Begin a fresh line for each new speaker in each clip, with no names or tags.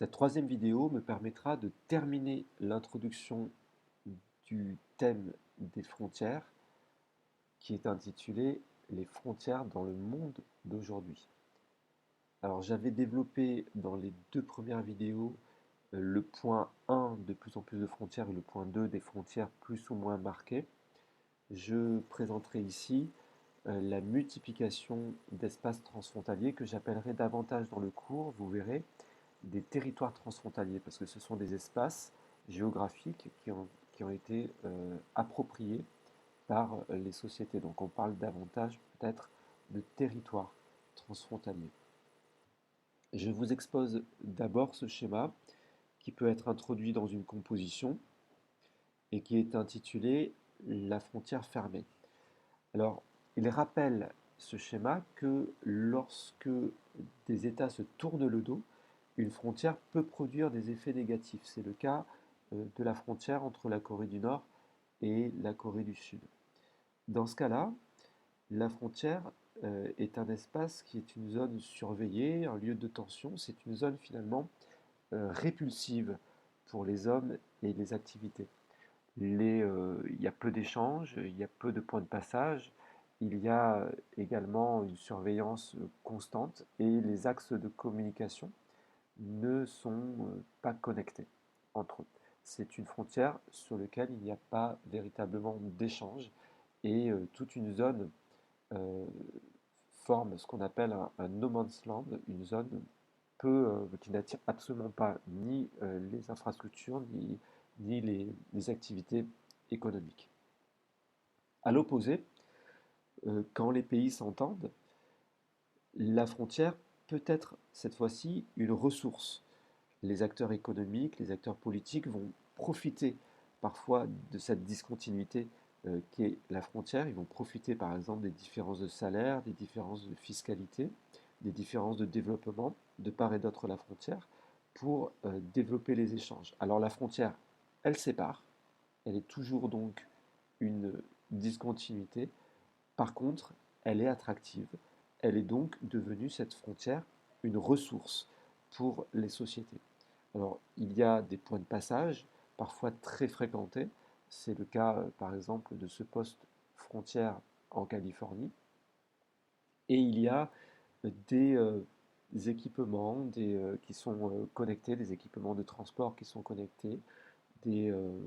Cette troisième vidéo me permettra de terminer l'introduction du thème des frontières qui est intitulé Les frontières dans le monde d'aujourd'hui. Alors j'avais développé dans les deux premières vidéos le point 1 de plus en plus de frontières et le point 2 des frontières plus ou moins marquées. Je présenterai ici la multiplication d'espaces transfrontaliers que j'appellerai davantage dans le cours, vous verrez, des territoires transfrontaliers, parce que ce sont des espaces géographiques qui ont été appropriés par les sociétés. Donc on parle davantage peut-être de territoires transfrontaliers. Je vous expose d'abord ce schéma qui peut être introduit dans une composition et qui est intitulé la frontière fermée. Alors, il rappelle ce schéma que lorsque des États se tournent le dos, une frontière peut produire des effets négatifs. C'est le cas de la frontière entre la Corée du Nord et la Corée du Sud. Dans ce cas-là, la frontière est un espace qui est une zone surveillée, un lieu de tension. C'est une zone finalement répulsive pour les hommes et les activités. Il y a peu d'échanges, il y a peu de points de passage, il y a également une surveillance constante et les axes de communication ne sont pas connectés entre eux. C'est une frontière sur laquelle il n'y a pas véritablement d'échange et toute une zone euh, forme ce qu'on appelle un no man's land, une zone qui n'attire absolument pas ni les infrastructures ni les activités économiques. À l'opposé, quand les pays s'entendent, la frontière peut être cette fois-ci une ressource. Les acteurs économiques, les acteurs politiques vont profiter parfois de cette discontinuité qu'est la frontière. Ils vont profiter par exemple des différences de salaire, des différences de fiscalité, des différences de développement de part et d'autre de la frontière pour développer les échanges. Alors la frontière, elle sépare, elle est toujours donc une discontinuité. Par contre, elle est attractive. Elle est donc devenue, cette frontière, une ressource pour les sociétés. Alors, il y a des points de passage, parfois très fréquentés. C'est le cas, par exemple, de ce poste frontière en Californie. Et il y a des équipements qui sont connectés, des équipements de transport qui sont connectés, des, euh,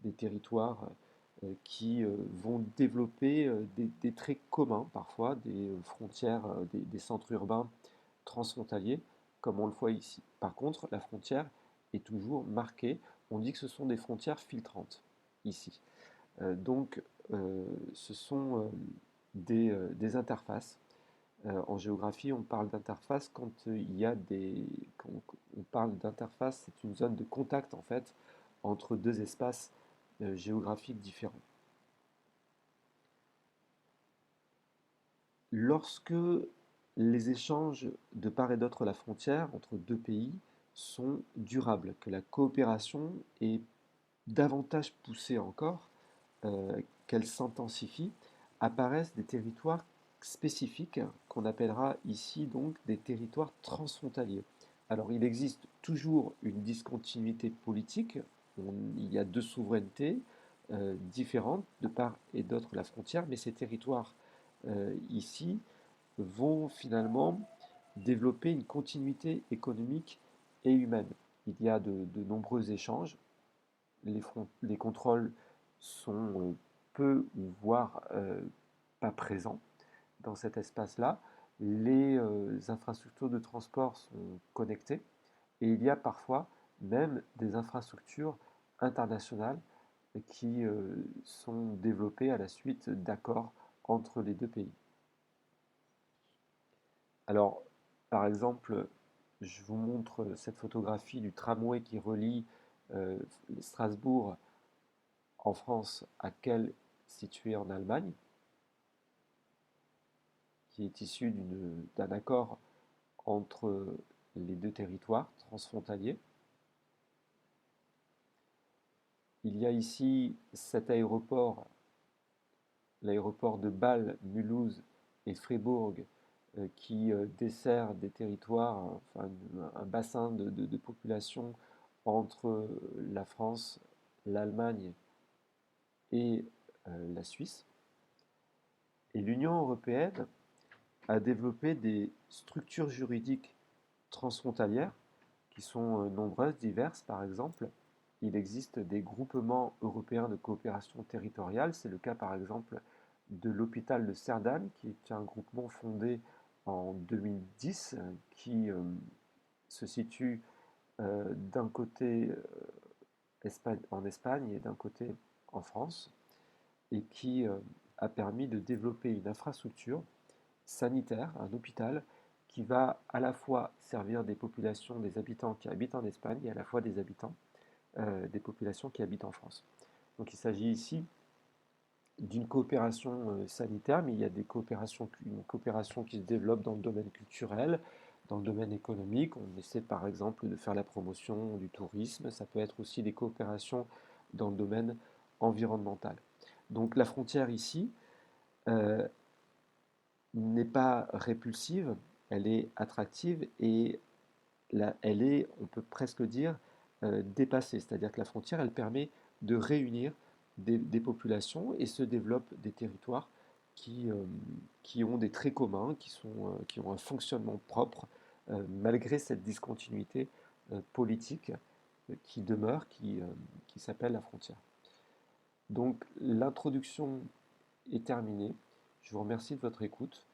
des territoires qui vont développer des traits communs, parfois, des frontières, des centres urbains transfrontaliers, comme on le voit ici. Par contre, la frontière est toujours marquée. On dit que ce sont des frontières filtrantes, ici. Donc, ce sont des interfaces. En géographie, on parle d'interface quand quand on parle d'interface, c'est une zone de contact en fait entre deux espaces géographiques différents. Lorsque les échanges de part et d'autre de la frontière entre deux pays sont durables, que la coopération est davantage poussée encore, qu'elle s'intensifie, apparaissent des territoires spécifiques qu'on appellera ici donc des territoires transfrontaliers. Alors il existe toujours une discontinuité politique, il y a deux souverainetés différentes de part et d'autre de la frontière, mais ces territoires ici vont finalement développer une continuité économique et humaine. Il y a de nombreux échanges, les contrôles sont peu ou voire pas présents dans cet espace-là. Les infrastructures de transport sont connectées et il y a parfois même des infrastructures internationales qui sont développées à la suite d'accords entre les deux pays. Alors, par exemple, je vous montre cette photographie du tramway qui relie Strasbourg en France à Kehl, situé en Allemagne, qui est issu d'un accord entre les deux territoires transfrontaliers. Il y a ici cet aéroport, l'aéroport de Bâle, Mulhouse et Fribourg, qui dessert des territoires, enfin un bassin de population entre la France, l'Allemagne et la Suisse. Et l'Union européenne a développé des structures juridiques transfrontalières qui sont nombreuses, diverses. Par exemple, il existe des groupements européens de coopération territoriale. C'est le cas, par exemple, de l'hôpital de Cerdane, qui est un groupement fondé en 2010, qui se situe d'un côté en Espagne et d'un côté en France, et qui a permis de développer une infrastructure sanitaire, un hôpital, qui va à la fois servir des populations, des habitants qui habitent en Espagne et à la fois des habitants, des populations qui habitent en France. Donc il s'agit ici d'une coopération sanitaire, mais il y a une coopération qui se développe dans le domaine culturel, dans le domaine économique. On essaie par exemple de faire la promotion du tourisme. Ça peut être aussi des coopérations dans le domaine environnemental. Donc la frontière ici euh, n'est pas répulsive, elle est attractive et elle est, on peut presque dire, dépassée. C'est-à-dire que la frontière, elle permet de réunir des populations et se développent des territoires qui ont des traits communs, qui ont un fonctionnement propre, malgré cette discontinuité politique qui demeure, qui s'appelle la frontière. Donc l'introduction est terminée. Je vous remercie de votre écoute.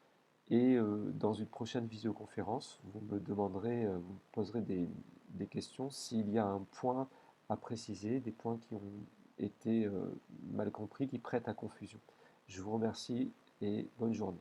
Et dans une prochaine visioconférence, vous me poserez des questions s'il y a un point à préciser, des points qui ont été mal compris, qui prêtent à confusion. Je vous remercie et bonne journée.